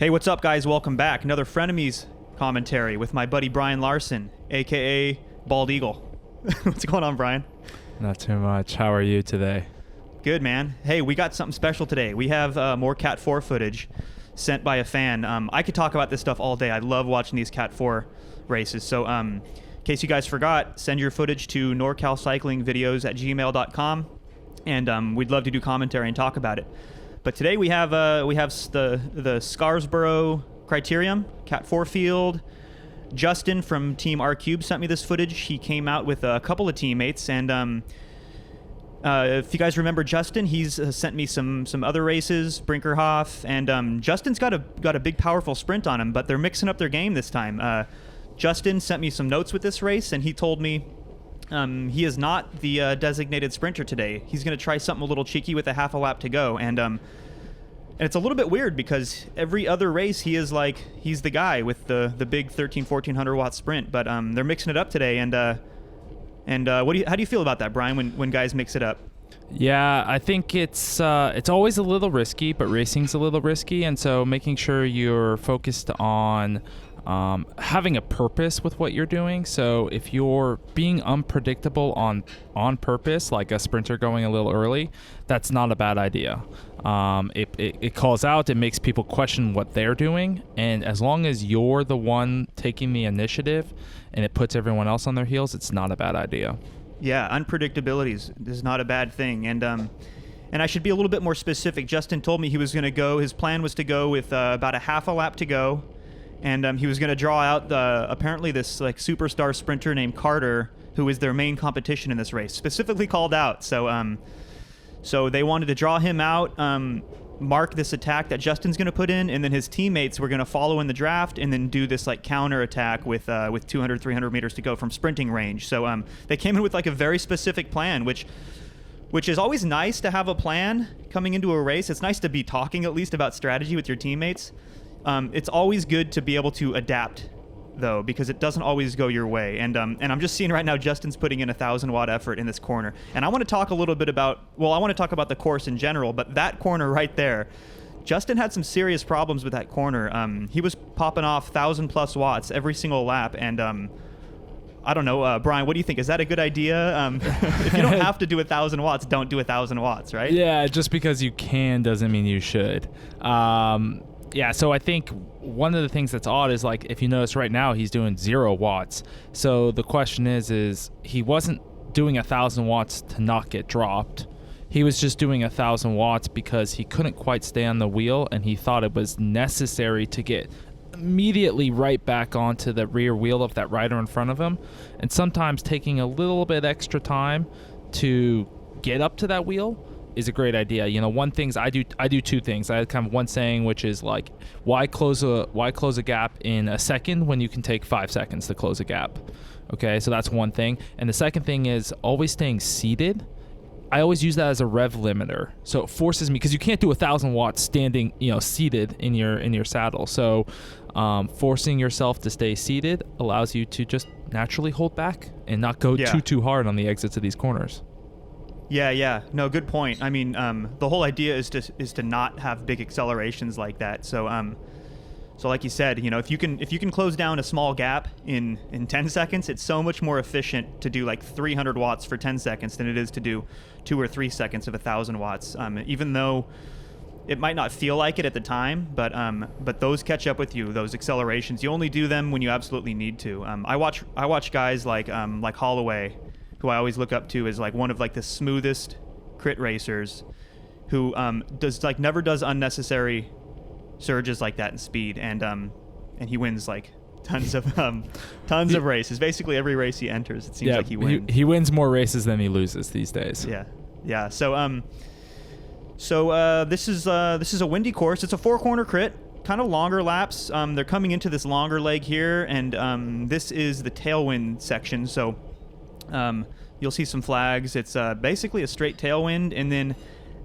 Hey, what's up, guys? Welcome back. Another Frenemies commentary with my buddy Brian Larson, a.k.a. Bald Eagle. What's going on, Brian? Not too much. How are you today? Good, man. Hey, we got something special today. We have more Cat 4 footage sent by a fan. I could talk about this stuff all day. I love watching these Cat 4 races. So in case you guys forgot, send your footage to NorCalCyclingVideos at gmail.com, and we'd love to do commentary and talk about it. But today we have the Scarborough Criterium Cat 4 field. Justin from Team R-Cube sent me this footage. He came out with a couple of teammates, and if you guys remember Justin, he's sent me some other races, Brinkerhoff, and Justin's got a big, powerful sprint on him, but they're mixing up their game this time. Justin sent me some notes with this race, and he told me he is not the designated sprinter today. He's going to try something a little cheeky with a half a lap to go, and it's a little bit weird because every other race he's the guy with the big 1400 watt sprint, but they're mixing it up today, and how do you feel about that, Brian, when guys mix it up? Yeah, I think it's always a little risky, but racing's a little risky, and so making sure you're focused on having a purpose with what you're doing. So if you're being unpredictable on purpose, like a sprinter going a little early, that's not a bad idea. It calls out, it makes people question what they're doing, and as long as you're the one taking the initiative and it puts everyone else on their heels, it's not a bad idea. Yeah, unpredictability is not a bad thing, and I should be a little bit more specific. Justin told me his plan was to go with about a half a lap to go, and he was going to draw out apparently this superstar sprinter named Carter, who is their main competition in this race, specifically called out. So they wanted to draw him out, mark this attack that Justin's going to put in, and then his teammates were going to follow in the draft and then do this counter attack with 200, 300 meters to go from sprinting range. So they came in with a very specific plan, which is always nice to have a plan coming into a race. It's nice to be talking at least about strategy with your teammates. It's always good to be able to adapt, though, because it doesn't always go your way. And I'm just seeing right now Justin's putting in 1,000-watt effort in this corner. And I want to talk a little bit about the course in general, but that corner right there, Justin had some serious problems with that corner. He was popping off 1,000+ watts every single lap, and I don't know, Brian, what do you think? Is that a good idea? If you don't have to do 1,000 watts, don't do 1,000 watts, right? Yeah, just because you can doesn't mean you should. Yeah, so I think one of the things that's odd is if you notice right now he's doing 0 watts. So the question is he wasn't doing 1,000 watts to not get dropped. He was just doing 1,000 watts because he couldn't quite stay on the wheel, and he thought it was necessary to get immediately right back onto the rear wheel of that rider in front of him. And sometimes taking a little bit extra time to get up to that wheel is a great idea. One things I do two things. I have kind of one saying, which is why close a gap in a second when you can take 5 seconds to close a gap? Okay, so that's one thing. And the second thing is always staying seated. I always use that as a rev limiter. So it forces me, because you can't do 1,000 watts standing, seated in your saddle. So forcing yourself to stay seated allows you to just naturally hold back and not go too hard on the exits of these corners. Yeah. No, good point. I mean, the whole idea is to not have big accelerations like that. So like you said, if you can close down a small gap in 10 seconds, it's so much more efficient to do 300 watts for 10 seconds than it is to do 2 or 3 seconds of 1,000 watts. Even though it might not feel like it at the time, but those catch up with you. Those accelerations, you only do them when you absolutely need to. I watch guys like Holloway, who I always look up to as one of the smoothest crit racers, who never does unnecessary surges like that in speed, and he wins tons of races. Basically every race he enters, it seems like he wins. He wins more races than he loses these days. Yeah. So this is a windy course. It's a 4-corner crit, kind of longer laps. They're coming into this longer leg here, and this is the tailwind section. So you'll see some flags. It's basically a straight tailwind, and then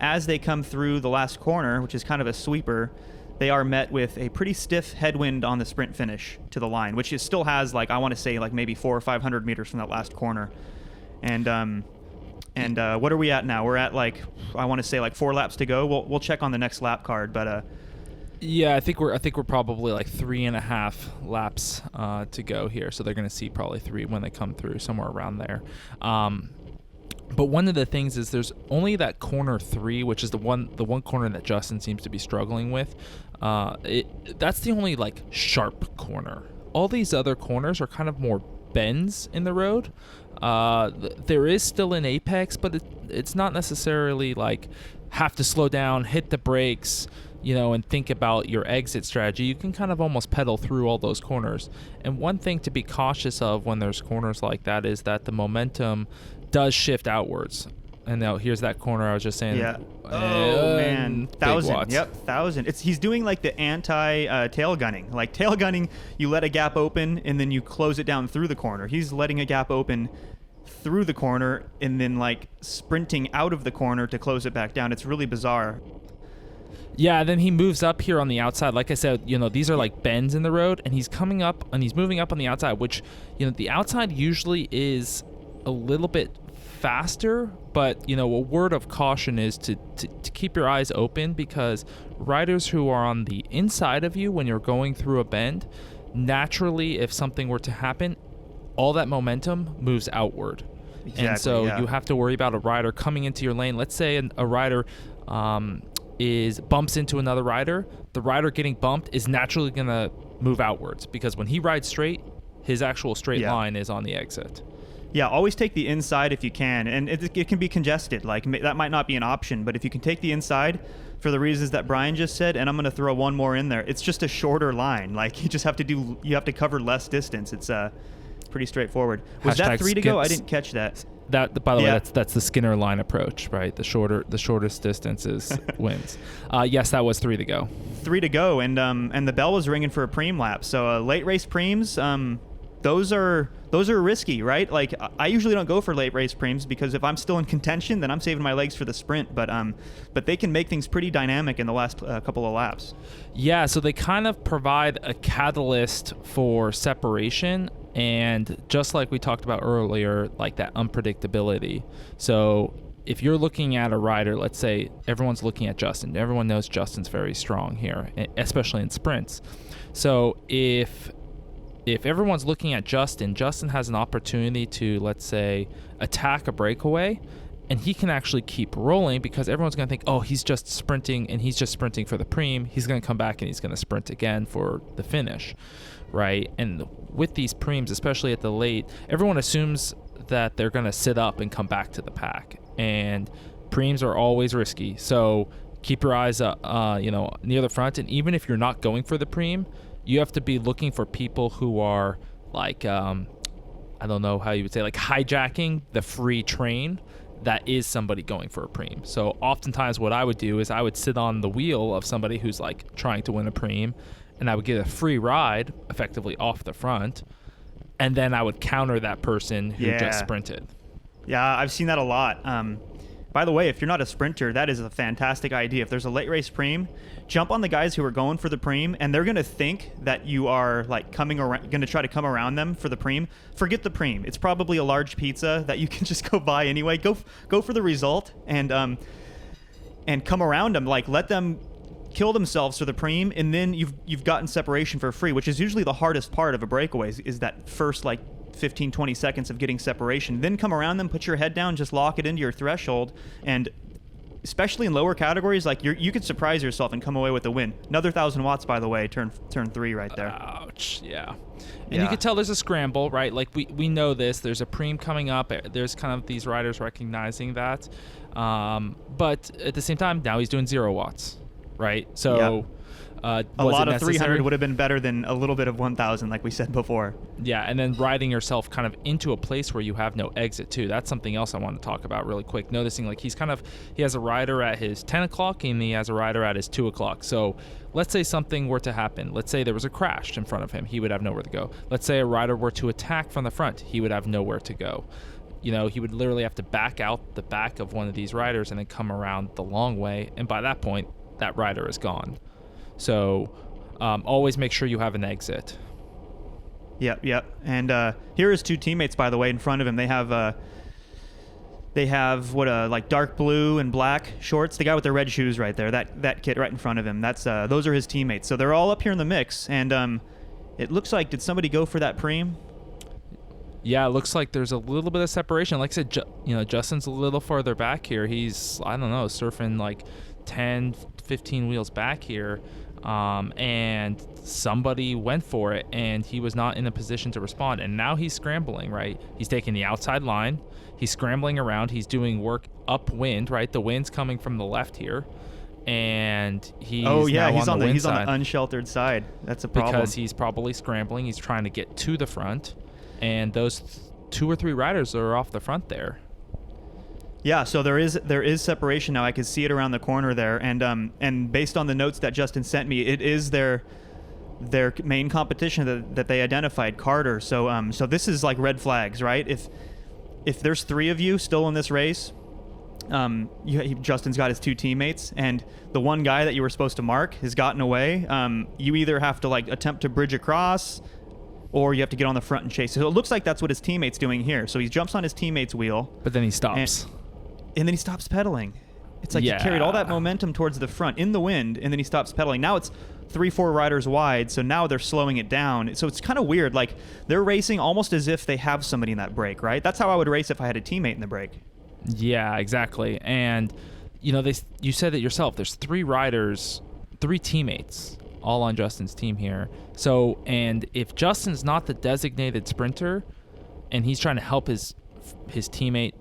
as they come through the last corner, which is kind of a sweeper, they are met with a pretty stiff headwind on the sprint finish to the line, which still has I want to say maybe 400 or 500 meters from that last corner. And what are we at now? We're at I want to say 4 laps to go. We'll check on the next lap card, but Yeah, I think we're probably like 3.5 laps to go here, so they're going to see probably 3 when they come through, somewhere around there. But one of the things is there's only that corner 3, which is the one corner that Justin seems to be struggling with. That's the only like sharp corner. All these other corners are kind of more bends in the road. There is still an apex, but it's not necessarily like have to slow down, hit the brakes, and think about your exit strategy. You can kind of almost pedal through all those corners. And one thing to be cautious of when there's corners like that is that the momentum does shift outwards. And now here's that corner I was just saying. Yeah. Oh man, 1,000. watts. Yep, 1,000. He's doing like the anti tail gunning. Like tail gunning, you let a gap open and then you close it down through the corner. He's letting a gap open through the corner and then like sprinting out of the corner to close it back down. It's really bizarre. Yeah, then he moves up here on the outside. Like I said, these are like bends in the road, and he's coming up and he's moving up on the outside, which, the outside usually is a little bit faster, but a word of caution is to keep your eyes open, because riders who are on the inside of you when you're going through a bend, naturally, if something were to happen, all that momentum moves outward. Exactly, and so you have to worry about a rider coming into your lane. Let's say a rider bumps into another rider. The rider getting bumped is naturally going to move outwards, because when he rides straight, his actual straight line is on the exit. Yeah, always take the inside if you can, and it can be congested. Like that might not be an option, but if you can take the inside for the reasons that Brian just said, and I'm going to throw one more in there. It's just a shorter line. Like you have to cover less distance. It's pretty straightforward. Was that 3 to go? I didn't catch that. That, by the way, that's the Skinner line approach, right? The shortest distances wins. Yes, that was 3 to go. 3 to go, and the bell was ringing for a preem lap. So late race preems, those are risky, right? Like I usually don't go for late race preems, because if I'm still in contention, then I'm saving my legs for the sprint. But they can make things pretty dynamic in the last couple of laps. Yeah, so they kind of provide a catalyst for separation. And just like we talked about earlier, like that unpredictability. So if you're looking at a rider, let's say everyone's looking at Justin. Everyone knows Justin's very strong here, especially in sprints. So if everyone's looking at Justin has an opportunity to, let's say, attack a breakaway, and he can actually keep rolling, because everyone's going to think, oh, he's just sprinting, and he's just sprinting for the preem. He's going to come back and he's going to sprint again for the finish, right? And with these preems, especially at the late, everyone assumes that they're going to sit up and come back to the pack, and preems are always risky. So keep your eyes near the front, and even if you're not going for the preem, you have to be looking for people who are like, I don't know how you would say, like hijacking the free train that is somebody going for a preem. So oftentimes what I would do is I would sit on the wheel of somebody who's like trying to win a preem, and I would get a free ride effectively off the front, and then I would counter that person who just sprinted. Yeah, I've seen that a lot. By the way, if you're not a sprinter, that is a fantastic idea. If there's a late race preem, jump on the guys who are going for the preem, and they're going to think that you are like going to try to come around them for the preem. Forget the preem. It's probably a large pizza that you can just go buy anyway. Go for the result and come around them. Like let them kill themselves for the preem, and then you've gotten separation for free, which is usually the hardest part of a breakaway is that first like 15-20 seconds of getting separation. Then come around them, put your head down, just lock it into your threshold, and especially in lower categories, like you could surprise yourself and come away with a win. Another 1,000 watts, by the way, turn 3 right there. Ouch. Yeah. And you can tell there's a scramble, right? Like we know this. There's a preem coming up. There's kind of these riders recognizing that. But at the same time, now he's doing 0 watts, right? So a lot of 300 would have been better than a little bit of 1,000, like we said before. Yeah, and then riding yourself kind of into a place where you have no exit too. That's something else I want to talk about really quick. Noticing like he has a rider at his 10 o'clock and he has a rider at his 2 o'clock. So let's say something were to happen. Let's say there was a crash in front of him. He would have nowhere to go. Let's say a rider were to attack from the front. He would have nowhere to go. He would literally have to back out the back of one of these riders and then come around the long way. And by that point, that rider is gone. So always make sure you have an exit. Yep. And here is 2 teammates, by the way, in front of him. They have They have like dark blue and black shorts. The guy with the red shoes right there, that kid right in front of him. Those are his teammates. So they're all up here in the mix. And it looks like, did somebody go for that preem? Yeah, it looks like there's a little bit of separation. Like I said, Justin's a little farther back here. He's, I don't know, surfing like 10, 15 wheels back here. And somebody went for it, and he was not in a position to respond. And now he's scrambling, right? He's taking the outside line. He's scrambling around. He's doing work upwind, right? The wind's coming from the left here. And he's he's on the side unsheltered side. That's a problem. Because he's probably scrambling. He's trying to get to the front. And those 2 or 3 riders are off the front there. Yeah, so there is separation now. I can see it around the corner there, and based on the notes that Justin sent me, it is their main competition that they identified, Carter. So this is like red flags, right? If there's 3 of you still in this race, Justin's got his 2 teammates, and the one guy that you were supposed to mark has gotten away. You either have to like attempt to bridge across, or you have to get on the front and chase. So it looks like that's what his teammate's doing here. So he jumps on his teammate's wheel. But then he stops. And then he stops pedaling. It's like he carried all that momentum towards the front in the wind, and then he stops pedaling. Now it's 3-4 riders wide, so now they're slowing it down. So it's kind of weird. Like, they're racing almost as if they have somebody in that break, right? That's how I would race if I had a teammate in the break. Yeah, exactly. And, you said it yourself. There's 3 riders, 3 teammates, all on Justin's team here. So, and if Justin's not the designated sprinter, and he's trying to help his teammate,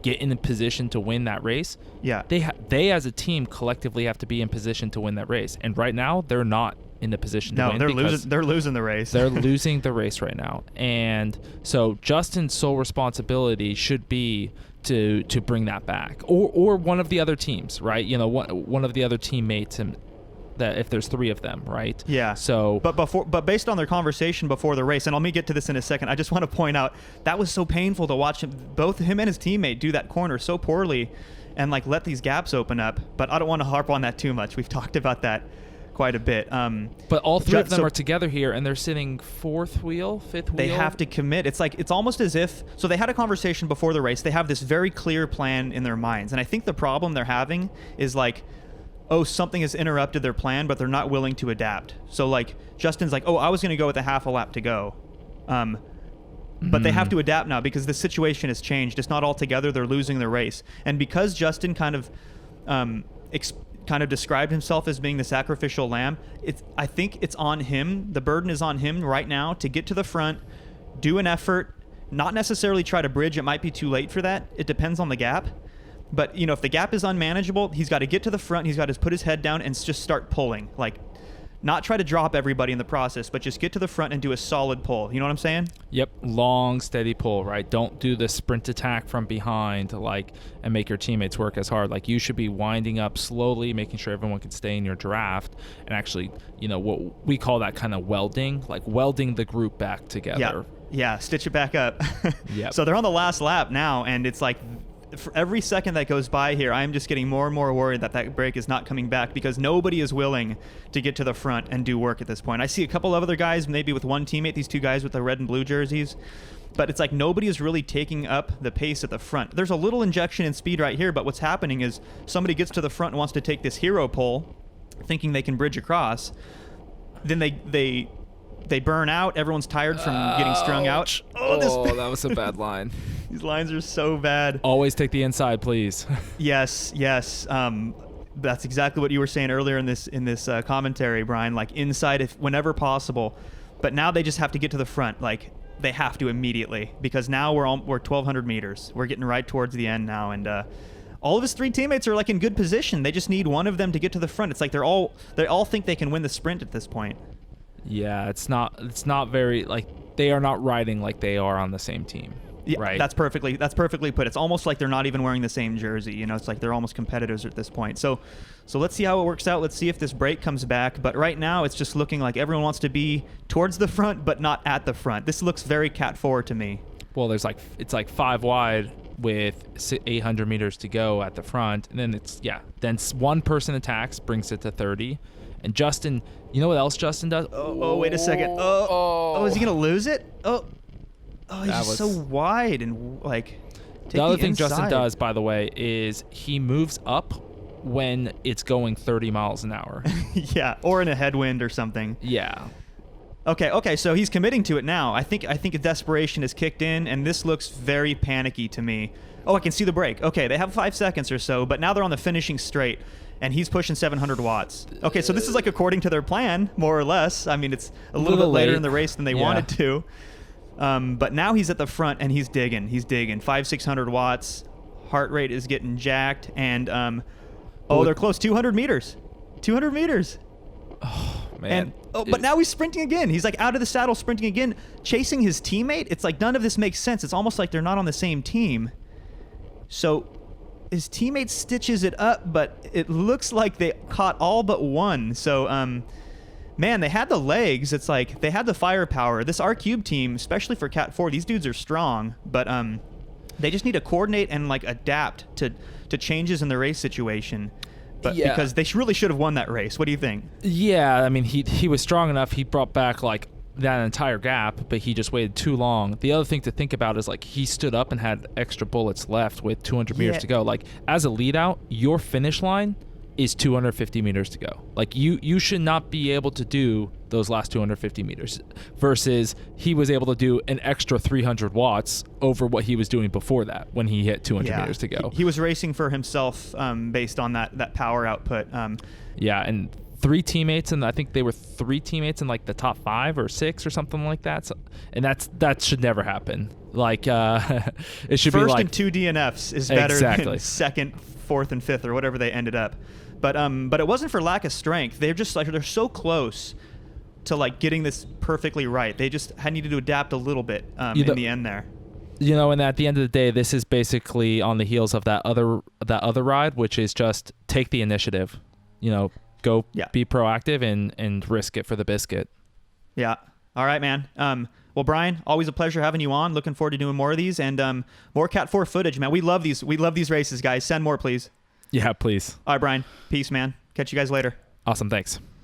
get in a position to win that race. Yeah. They as a team collectively have to be in position to win that race. And right now they're not in the position to win. No, they're losing the race. They're losing the race right now. And so Justin's sole responsibility should be to bring that back. Or one of the other teams, right? One of the other teammates, and that if there's 3 of them, right? Yeah. So, but based on their conversation before the race, and let me get to this in a second, I just want to point out that was so painful to watch both him and his teammate do that corner so poorly, and like let these gaps open up. But I don't want to harp on that too much. We've talked about that quite a bit. But all 3 of them are together here, and they're sitting 4th wheel, 5th wheel. They have to commit. It's almost as if, so they had a conversation before the race. They have this very clear plan in their minds, and I think the problem they're having is like, something has interrupted their plan, but they're not willing to adapt. So like Justin's like, I was going to go with a half a lap to go. But they have to adapt now because the situation has changed. It's not all together. They're losing their race. And because Justin kind of described himself as being the sacrificial lamb, I think it's on him. The burden is on him right now to get to the front, do an effort, not necessarily try to bridge. It might be too late for that. It depends on the gap. But, if the gap is unmanageable, he's got to get to the front. He's got to put his head down and just start pulling. Like, not try to drop everybody in the process, but just get to the front and do a solid pull. You know what I'm saying? Yep. Long, steady pull, right? Don't do the sprint attack from behind, and make your teammates work as hard. Like, you should be winding up slowly, making sure everyone can stay in your draft, and actually, what we call that kind of welding, like welding the group back together. Yeah. Stitch it back up. Yep. So they're on the last lap now, and it's like, for every second that goes by here, I'm just getting more and more worried that break is not coming back because nobody is willing to get to the front and do work at this point. I see a couple of other guys, maybe with one teammate, these 2 guys with the red and blue jerseys, but it's like nobody is really taking up the pace at the front. There's a little injection in speed right here, but what's happening is somebody gets to the front and wants to take this hero pull, thinking they can bridge across. Then they burn out. Everyone's tired from getting strung out. That was a bad line. These lines are so bad. Always take the inside, please. Yes. That's exactly what you were saying earlier in this commentary, Brian. Like inside, whenever possible. But now they just have to get to the front. Like they have to immediately because now we're 1,200 meters. We're getting right towards the end now, and all of his 3 teammates are like in good position. They just need one of them to get to the front. It's like they all think they can win the sprint at this point. Yeah, it's not very like they are not riding like they are on the same team. Yeah, right. That's perfectly put. It's almost like they're not even wearing the same jersey. It's like they're almost competitors at this point. So let's see how it works out. Let's see if this break comes back. But right now, it's just looking like everyone wants to be towards the front, but not at the front. This looks very Cat 4 to me. Well, it's like 5 wide with 800 meters to go at the front, and then then one person attacks, brings it to 30. And Justin, you know what else Justin does? Oh, wait a second. Oh, is he gonna lose it? Oh, he's just so wide and like. The other thing Justin does, by the way, is he moves up when it's going 30 miles an hour. Yeah, or in a headwind or something. Yeah. Okay, so he's committing to it now. I think a desperation has kicked in, and this looks very panicky to me. Oh, I can see the break. Okay, they have 5 seconds or so, but now they're on the finishing straight, and he's pushing 700 watts. Okay, so this is like according to their plan, more or less. I mean, it's a little bit later in the race than they wanted to. But now he's at the front, and he's digging. 500-600 watts. Heart rate is getting jacked, and they're close. 200 meters. 200 meters. Oh, man. But now he's sprinting again. He's like out of the saddle, sprinting again, chasing his teammate. It's like none of this makes sense. It's almost like they're not on the same team. So his teammate stitches it up, but it looks like they caught all but one. So, man, they had the legs. It's like they had the firepower. This R-Cube team, especially for Cat 4, these dudes are strong, but they just need to coordinate and like adapt to changes in the race situation. But because they really should have won that race. What do you think? Yeah, I mean, he was strong enough. He brought back like that entire gap, but he just waited too long. The other thing to think about is like he stood up and had extra bullets left with 200 meters to go. Like as a lead out, your finish line is 250 meters to go. Like you should not be able to do those last 250 meters versus he was able to do an extra 300 watts over what he was doing before that when he hit 200 meters to go. He was racing for himself based on that power output. Yeah, and 3 teammates, and I think they were 3 teammates in like the top 5 or 6 or something like that. So, and that should never happen. Like it should first be like and 2 DNFs is better than second, 4th, and 5th or whatever they ended up. But it wasn't for lack of strength. They're just like they're so close to like getting this perfectly right. They just needed to adapt a little bit in the end there. You know, and at the end of the day, this is basically on the heels of that other ride, which is just take the initiative. You know, go be proactive and risk it for the biscuit. Yeah. All right, man. Well, Brian, always a pleasure having you on. Looking forward to doing more of these and more Cat 4 footage, man. We love these. We love these races, guys. Send more, please. Yeah, please. All right, Brian. Peace, man. Catch you guys later. Awesome. Thanks.